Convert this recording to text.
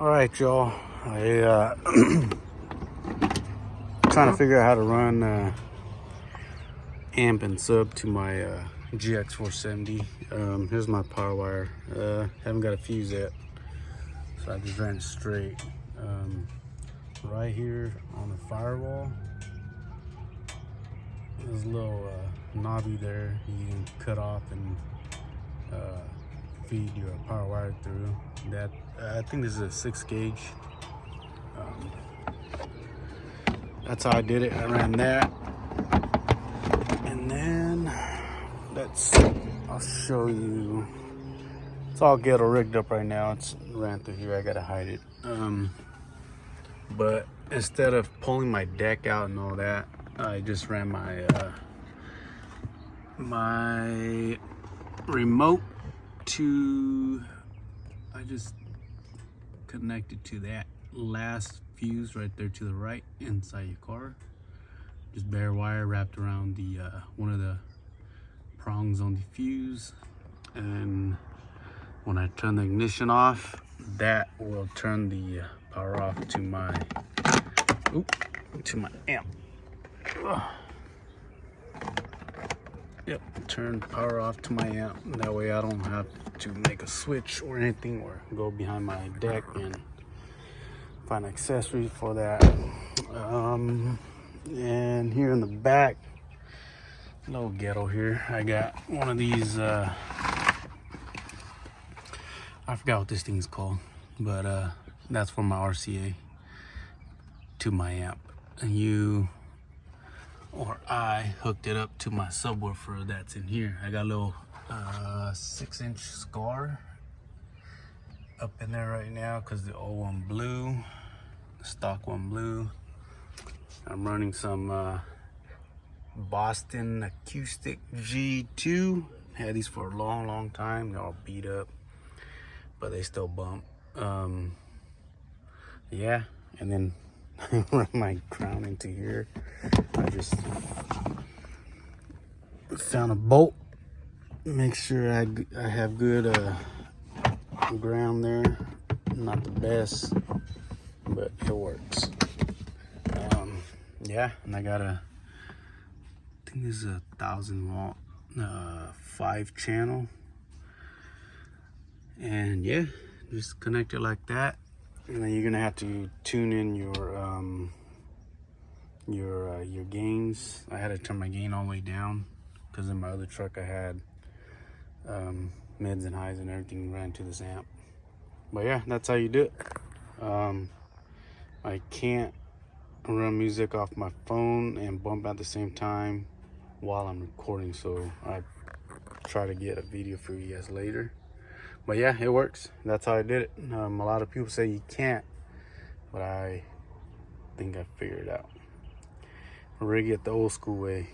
All right, y'all. I trying to figure out how to run amp and sub to my GX 470. Here's my power wire. Haven't got a fuse yet, so I just ran it straight. Right here on the firewall, there's a little knobby there you can cut off and feed your power wire through. That I think this is a 6 gauge. That's how I did it. I ran that, and then I'll show you. It's all ghetto rigged up right now. It's ran through here. I gotta hide it. But instead of pulling my deck out and all that, I just ran my my remote to. I just connected to that last fuse right there to the right inside your car. Just bare wire wrapped around the one of the prongs on the fuse, and when I turn the ignition off, that will turn the power off to my amp. Yep, turn power off to my amp. That way I don't have to make a switch or anything, or go behind my deck and find accessories for that. And here in the back, little ghetto here, I got one of these I forgot what this thing's called, but that's for my RCA to my amp, and I hooked it up to my subwoofer that's in here. I got a little 6-inch scar up in there right now because the old one blew, the stock one blew. I'm running some Boston Acoustic G2. Had these for a long time. They're all beat up, but they still bump. Yeah, and then I run my crown into here. I just found a bolt. Make sure I have good ground there. Not the best, but it works. Yeah, and I got I think this is a 1,000 watt 5 channel, and yeah, just connect it like that. And then you're gonna have to tune in your gains. I had to turn my gain all the way down because in my other truck I had mids and highs and everything ran to this amp. But yeah, that's how you do it. I can't run music off my phone and bump at the same time while I'm recording, so I try to get a video for you guys later. But yeah, it works. That's how I did it. A lot of people say you can't, but I think I figured it out. Rig it the old school way.